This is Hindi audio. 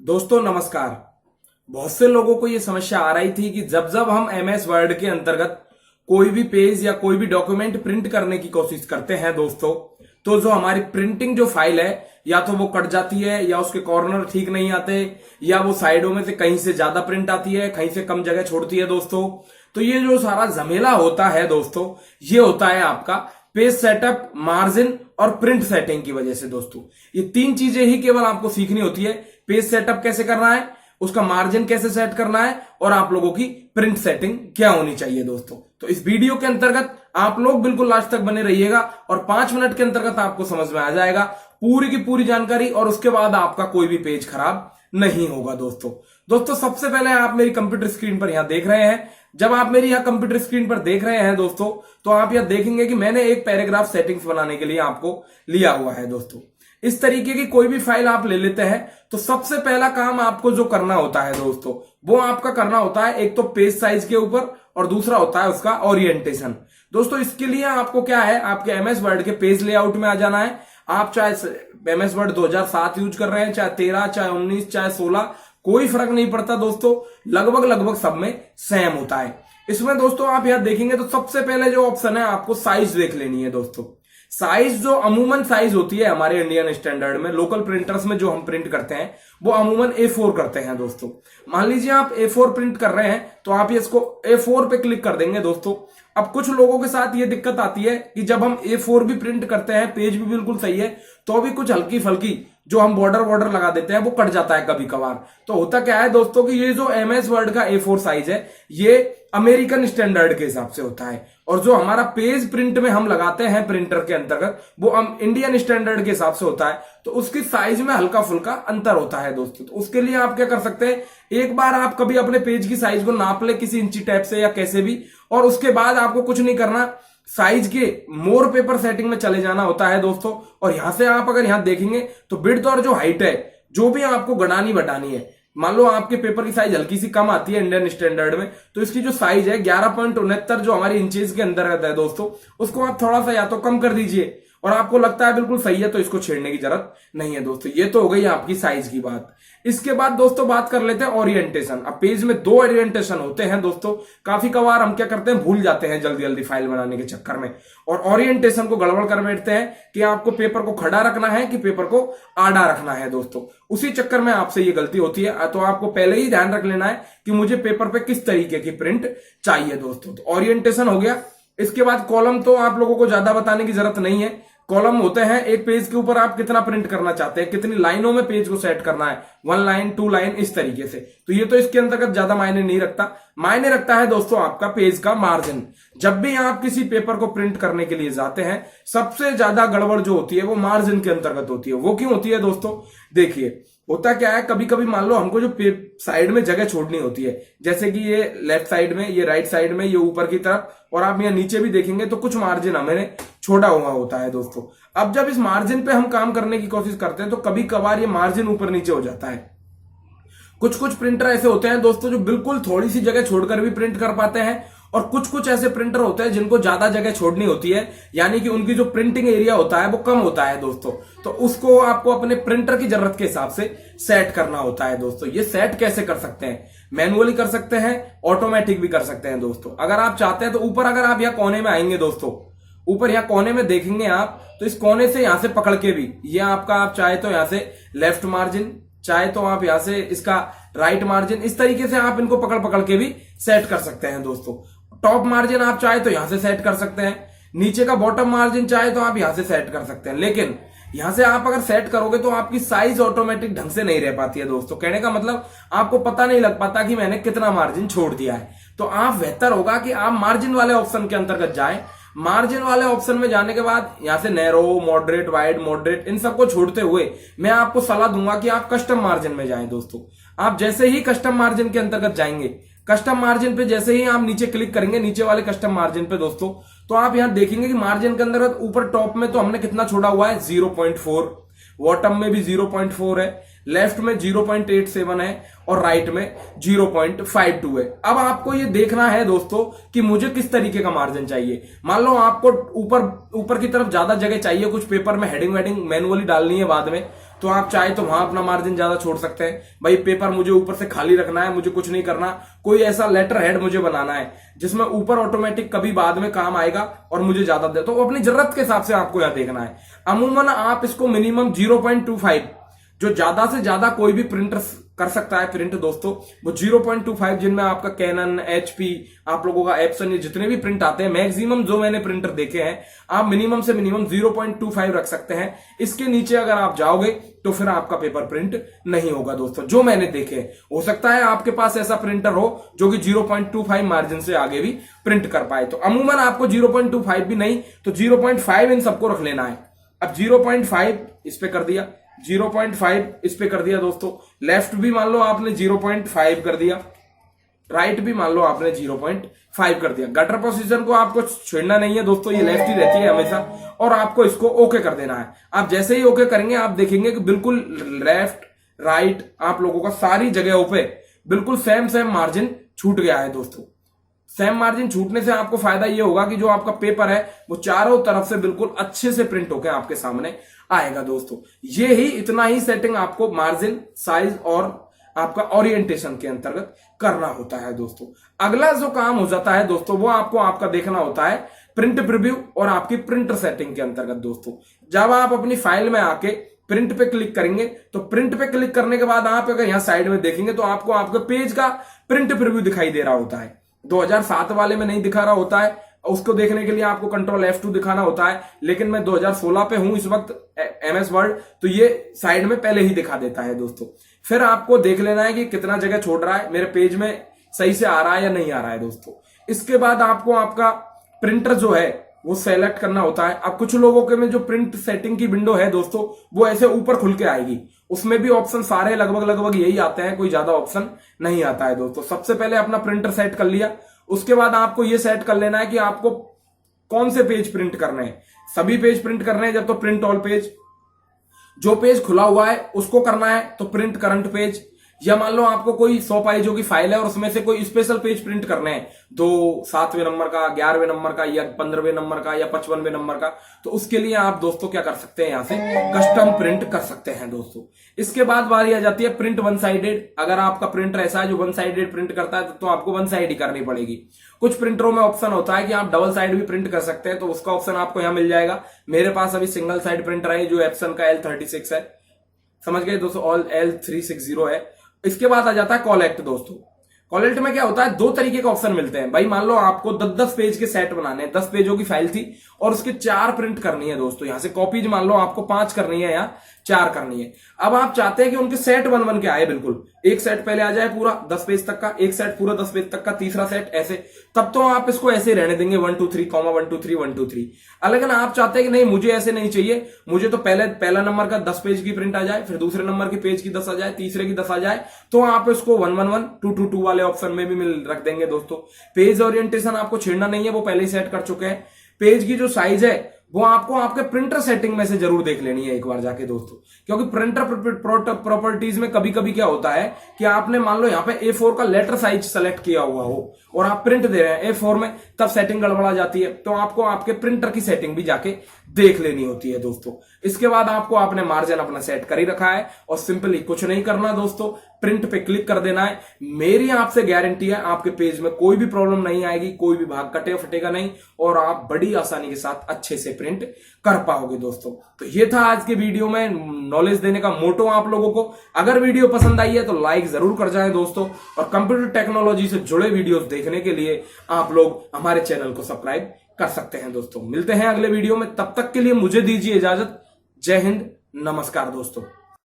दोस्तों नमस्कार। बहुत से लोगों को ये समस्या आ रही थी कि जब जब हम एमएस वर्ड के अंतर्गत कोई भी पेज या कोई भी डॉक्यूमेंट प्रिंट करने की कोशिश करते हैं दोस्तों, तो जो हमारी प्रिंटिंग जो फाइल है या तो वो कट जाती है या उसके कॉर्नर ठीक नहीं आते या वो साइडों में से कहीं से ज्यादा प्रिंट आती है, कहीं से कम जगह छोड़ती है दोस्तों। तो ये जो सारा झमेला होता है दोस्तों, ये होता है आपका पेज सेटअप, मार्जिन और प्रिंट सेटिंग की वजह से दोस्तों। ये तीन चीजें ही केवल आपको सीखनी होती है। पेज सेटअप कैसे करना है, उसका मार्जिन कैसे सेट करना है और आप लोगों की प्रिंट सेटिंग क्या होनी चाहिए दोस्तों। तो इस वीडियो के अंतर्गत आप लोग बिल्कुल लास्ट तक बने रहिएगा और 5 मिनट के अंतर्गत आपको समझ में आ जाएगा पूरी की पूरी जानकारी, और उसके बाद आपका कोई भी पेज खराब नहीं होगा दोस्तों सबसे पहले आप मेरी कंप्यूटर स्क्रीन पर यहां देख रहे हैं। जब आप मेरी यहां कंप्यूटर स्क्रीन पर देख रहे हैं दोस्तों, तो आप यहां देखेंगे कि मैंने एक पैराग्राफ सेटिंग्स बनाने के लिए आपको लिया हुआ है दोस्तों। इस तरीके की कोई भी फाइल आप ले लेते हैं तो सबसे पहला काम आपको जो करना होता है दोस्तों, वो आपका करना होता है एक तो पेज साइज के ऊपर और दूसरा होता है उसका ओरिएंटेशन। दोस्तों इसके लिए आपको क्या है, आपके एमएस वर्ड के पेज लेआउट में आ जाना है। आप चाहे एमएस वर्ड 2007 यूज कर रहे हैं, चाहे 13, चाहे 19, चाहे 16, कोई फर्क नहीं पड़ता दोस्तों, लगभग सब में सेम होता है। इसमें दोस्तों आप यहां देखेंगे तो सबसे पहले जो ऑप्शन है आपको साइज देख लेनी है दोस्तों। साइज जो अमूमन साइज होती है हमारे इंडियन स्टैंडर्ड में, लोकल प्रिंटर्स में जो हम प्रिंट करते हैं वो अमूमन A4 करते हैं दोस्तों। मान लीजिए आप A4 प्रिंट कर रहे हैं तो आप इसको A4 पे क्लिक कर देंगे दोस्तों। अब कुछ लोगों के साथ ये दिक्कत आती है कि जब हम A4 भी प्रिंट करते हैं, पेज भी बिल्कुल सही है, तो भी कुछ हल्की फल्की जो हम बॉर्डर लगा देते हैं वो कट जाता है कभी कभार। तो होता क्या है दोस्तों कि ये जो एमएस वर्ड का A4 साइज है ये अमेरिकन स्टैंडर्ड के हिसाब से होता है, और जो हमारा पेज प्रिंट में हम लगाते हैं प्रिंटर के अंतर्गत वो हम इंडियन स्टैंडर्ड के हिसाब से होता है। तो उसकी साइज में हल्का फुल्का अंतर होता है दोस्तों। तो उसके लिए आप क्या कर सकते हैं, एक बार आप कभी अपने पेज की साइज को नाप ले किसी इंची टैप से या कैसे भी, और उसके बाद आपको कुछ नहीं करना, साइज के मोर पेपर सेटिंग में चले जाना होता है दोस्तों। और यहां से आप अगर यहां देखेंगे तो विड्थ और जो हाइट है जो भी आपको घटानी बढ़ानी है, मान लो आपके पेपर की साइज हल्की सी कम आती है इंडियन स्टैंडर्ड में, तो इसकी जो साइज है 11.69 जो हमारी इंचेस के अंदर रहता है दोस्तों, उसको आप थोड़ा सा या तो कम कर दीजिए, और आपको लगता है बिल्कुल सही है तो इसको छेड़ने की जरूरत नहीं है दोस्तों। ये तो हो गई आपकी साइज की बात। इसके बाद दोस्तों बात कर लेते हैं ओरिएंटेशन। अब पेज में 2 ओरिएंटेशन होते हैं दोस्तों। काफी कबार हम क्या करते हैं, भूल जाते हैं जल्दी जल्दी फाइल बनाने के चक्कर में, और ओरिएंटेशन को गड़बड़ कर बैठते हैं कि आपको पेपर को खड़ा रखना है कि पेपर को आड़ा रखना है दोस्तों। उसी चक्कर में आपसे ये गलती होती है। तो आपको पहले ही ध्यान रख लेना है कि मुझे पेपर पे किस तरीके की प्रिंट चाहिए दोस्तों। तो ओरिएंटेशन हो गया। इसके बाद कॉलम तो आप लोगों को ज्यादा बताने की जरूरत नहीं है। कॉलम होते हैं, एक पेज के ऊपर आप कितना प्रिंट करना चाहते हैं, कितनी लाइनों में पेज को सेट करना है, 1 लाइन 2 लाइन इस तरीके से। तो ये तो इसके अंतर्गत ज्यादा मायने नहीं रखता। मायने रखता है दोस्तों आपका पेज का मार्जिन। जब भी आप किसी पेपर को प्रिंट करने के लिए जाते हैं, सबसे ज्यादा गड़बड़ जो होती है वो मार्जिन के अंतर्गत होती है। वो क्यों होती है दोस्तों, देखिए होता क्या है, कभी कभी मान लो हमको जो साइड में जगह छोड़नी होती है, जैसे कि ये लेफ्ट साइड में, ये राइट साइड में, ये ऊपर की तरफ, और आप यहाँ नीचे भी देखेंगे तो कुछ मार्जिन हमें छोड़ा हुआ होता है दोस्तों। अब जब इस मार्जिन पे हम काम करने की कोशिश करते हैं तो कभी कभार ये मार्जिन ऊपर नीचे हो जाता है। कुछ प्रिंटर ऐसे होते हैं दोस्तों जो बिल्कुल थोड़ी सी जगह छोड़कर भी प्रिंट कर पाते हैं, और कुछ ऐसे प्रिंटर होते हैं जिनको ज्यादा जगह छोड़नी होती है, यानी कि उनकी जो प्रिंटिंग एरिया होता है वो कम होता है दोस्तों। तो उसको आपको अपने प्रिंटर की जरूरत के हिसाब से सेट करना होता है दोस्तों। ये सेट कैसे कर सकते हैं, मैनुअली कर सकते हैं, ऑटोमेटिक भी कर सकते हैं दोस्तों। अगर आप चाहते हैं तो ऊपर अगर आप यहाँ कोने में आएंगे दोस्तों, ऊपर यहाँ कोने में देखेंगे आप, तो इस कोने से यहां से पकड़ के भी ये आपका, आप चाहे तो यहां से लेफ्ट मार्जिन, चाहे तो आप यहां से इसका राइट मार्जिन, इस तरीके से आप इनको पकड़ के भी सेट कर सकते हैं दोस्तों। टॉप मार्जिन आप चाहे तो यहां से सेट कर सकते हैं, नीचे का बॉटम मार्जिन चाहे तो आप यहां से सेट कर सकते हैं। लेकिन यहां से आप अगर सेट करोगे तो आपकी साइज ऑटोमेटिक ढंग से नहीं रह पाती है दोस्तों। कहने का मतलब आपको पता नहीं लग पाता कि मैंने कितना मार्जिन छोड़ दिया है। तो आप बेहतर होगा कि आप मार्जिन वाले ऑप्शन के अंतर्गत जाएं। मार्जिन वाले ऑप्शन में जाने के बाद यहां से नैरो, मॉडरेट, वाइड, मॉडरेट, इन सबको छोड़ते हुए मैं आपको सलाह दूंगा कि आप कस्टम मार्जिन में जाएं दोस्तों। आप जैसे ही कस्टम मार्जिन के अंतर्गत जाएंगे, कस्टम मार्जिन पे जैसे ही आप नीचे क्लिक करेंगे, नीचे वाले कस्टम मार्जिन पे दोस्तों, तो आप यहां देखेंगे कि मार्जिन के अंदर ऊपर टॉप में तो हमने कितना छोड़ा हुआ है, 0.4, बॉटम में भी 0.4 है, लेफ्ट में 0.87 है और राइट में 0.52 है। अब आपको ये देखना है दोस्तों कि मुझे किस तरीके का मार्जिन चाहिए। मान लो आपको ऊपर की तरफ ज्यादा जगह चाहिए, कुछ पेपर में हेडिंग वेडिंग मैनुअली डालनी है बाद में, तो आप चाहे तो वहां अपना मार्जिन ज्यादा छोड़ सकते हैं। भाई पेपर मुझे ऊपर से खाली रखना है, मुझे कुछ नहीं करना, कोई ऐसा लेटर हेड मुझे बनाना है जिसमें ऊपर ऑटोमेटिक कभी बाद में काम आएगा और मुझे ज्यादा दे, तो अपनी जरूरत के हिसाब से आपको यहां देखना है। अमूमन आप इसको मिनिमम 0.25, जो ज्यादा से ज्यादा कोई भी प्रिंटर कर सकता है प्रिंट दोस्तों, वो 0.25, जिनमें आपका कैनन, एचपी, आप लोगों का एप्सन, ये जितने भी प्रिंट आते हैं मैक्सिमम जो मैंने प्रिंटर देखे हैं, आप मिनिमम से मिनिमम 0.25 रख सकते हैं। इसके नीचे अगर आप जाओगे तो फिर आपका पेपर प्रिंट नहीं होगा दोस्तों, जो मैंने देखे हैं। हो सकता है आपके पास ऐसा प्रिंटर हो जो कि 0.25 मार्जिन से आगे भी प्रिंट कर पाए। तो अमूमन आपको 0.25 भी नहीं तो 0.5 इन सबको रख लेना है। अब 0.5 इस पे कर दिया, 0.5 इस पे कर दिया दोस्तों, लेफ्ट भी मान लो आपने 0.5 कर दिया, राइट भी मान लो आपने 0.5 कर दिया। गटर पोजीशन को आपको छेड़ना नहीं है दोस्तों, ये लेफ्ट ही रहती है हमेशा, और आपको इसको ओके कर देना है। आप जैसे ही ओके करेंगे आप देखेंगे कि बिल्कुल लेफ्ट राइट आप लोगों का सारी जगहों पे बिल्कुल सेम मार्जिन छूट गया है दोस्तों। सेम मार्जिन छूटने से आपको फायदा ये होगा कि जो आपका पेपर है वो चारों तरफ से बिल्कुल अच्छे से प्रिंट होकर आपके सामने आएगा दोस्तों। ये ही इतना ही सेटिंग आपको मार्जिन, साइज और आपका ओरिएंटेशन के अंतर्गत करना होता है दोस्तों। अगला जो काम हो जाता है दोस्तों वो आपको आपका देखना होता है प्रिंट प्रीव्यू और आपकी प्रिंटर सेटिंग के अंतर्गत दोस्तों। जब आप अपनी फाइल में आके प्रिंट पे क्लिक करेंगे तो प्रिंट पे क्लिक करने के बाद आप अगर यहां साइड में देखेंगे तो आपको आपके पेज का प्रिंट प्रीव्यू दिखाई दे रहा होता है। 2007 वाले में नहीं दिखा रहा होता है, उसको देखने के लिए आपको कंट्रोल F2 दिखाना होता है, लेकिन मैं 2016 पे हूं इस वक्त MS वर्ड, तो ये साइड में पहले ही दिखा देता है दोस्तों। फिर आपको देख लेना है कि कितना जगह छोड़ रहा है, मेरे पेज में सही से आ रहा है या नहीं आ रहा है दोस्तों। इसके बाद आपको आपका प्रिंटर जो है वो सेलेक्ट करना होता है। अब कुछ लोगों के में जो प्रिंट सेटिंग की विंडो है दोस्तों वो ऐसे ऊपर खुल के आएगी, उसमें भी ऑप्शन सारे लगभग यही आते हैं, कोई ज्यादा ऑप्शन नहीं आता है दोस्तों। सबसे पहले अपना प्रिंटर सेट कर लिया, उसके बाद आपको ये सेट कर लेना है कि आपको कौन से पेज प्रिंट करने हैं। सभी पेज प्रिंट करने हैं जब तो प्रिंट ऑल पेज, जो पेज खुला हुआ है उसको करना है तो प्रिंट करंट पेज, या मान लो आपको कोई 100 पेजों की फाइल है और उसमें से कोई स्पेशल पेज प्रिंट करने हैं, 7वें नंबर का, 11वें नंबर का, या 15वें नंबर का, या 55वें नंबर का, तो उसके लिए आप दोस्तों क्या कर सकते हैं, यहां से कस्टम प्रिंट कर सकते हैं दोस्तों। इसके बाद बारी आ जाती है प्रिंट वन साइडेड। अगर आपका प्रिंटर ऐसा है जो वन साइडेड प्रिंट करता है तो आपको वन साइड ही करनी पड़ेगी। कुछ प्रिंटरों में ऑप्शन होता है कि आप डबल साइड भी प्रिंट कर सकते हैं, तो उसका ऑप्शन आपको यहां मिल जाएगा। मेरे पास अभी सिंगल साइड प्रिंटर है जो एप्सन का L36 है, समझ गए दोस्तों, ऑल L360 है। इसके बाद आ जाता है कॉलेक्ट दोस्तों। कॉलेक्ट में क्या होता है, 2 तरीके के ऑप्शन मिलते हैं। भाई मान लो आपको 10-10 पेज के सेट बनाने हैं, 10 पेजों की फाइल थी और उसके 4 प्रिंट करनी है दोस्तों। यहां से कॉपीज मान लो आपको 5 करनी है या 4 करनी है। अब आप चाहते हैं कि उनके सेट बन के आए, बिल्कुल एक सेट पहले आ जाए पूरा 10 पेज तक का, एक सेट पूरा 10 पेज तक का, तीसरा सेट ऐसे, तब तो आप इसको ऐसे रहने देंगे 1 2 3, 1 2 3 1 2 3। लेकिन आप चाहते हैं कि नहीं मुझे ऐसे नहीं चाहिए, मुझे तो पहला नंबर का 10 पेज की प्रिंट आ जाए, फिर दूसरे नंबर की पेज की 10 आ जाए, तीसरे की 10 आ जाए, तो आप इसको 1 1 1 2 2 2 वाले ऑप्शन में भी रख देंगे दोस्तों। पेज ओरिएंटेशन आपको छेड़ना नहीं है, वो पहले ही सेट कर चुके हैं। पेज की जो साइज है वो आपको आपके प्रिंटर सेटिंग में से जरूर देख लेनी है एक बार जाके दोस्तों, क्योंकि प्रिंटर प्रॉपर्टीज में कभी कभी क्या होता है कि आपने मान लो यहाँ पे A4 का लेटर साइज सेलेक्ट किया हुआ हो और आप प्रिंट दे रहे हैं A4 में, तब सेटिंग गड़बड़ा जाती है। तो आपको आपके प्रिंटर की सेटिंग भी जाके देख लेनी होती है दोस्तों। इसके बाद आपको आपने मार्जिन अपना सेट कर ही रखा है और सिंपली कुछ नहीं करना दोस्तों, प्रिंट पे क्लिक कर देना है। मेरी आपसे गारंटी है आपके पेज में कोई भी प्रॉब्लम नहीं आएगी, कोई भी भाग कटे फटेगा नहीं और आप बड़ी आसानी के साथ अच्छे से प्रिंट कर पाओगे दोस्तों। तो ये था आज के वीडियो में नॉलेज देने का मोटो आप लोगों को। अगर वीडियो पसंद आई है तो लाइक जरूर कर जाएं दोस्तों, और कंप्यूटर टेक्नोलॉजी से जुड़े वीडियोस देखने के लिए आप लोग हमारे चैनल को सब्सक्राइब कर सकते हैं दोस्तों। मिलते हैं अगले वीडियो में, तब तक के लिए मुझे दीजिए इजाजत। जय हिंद, नमस्कार दोस्तों।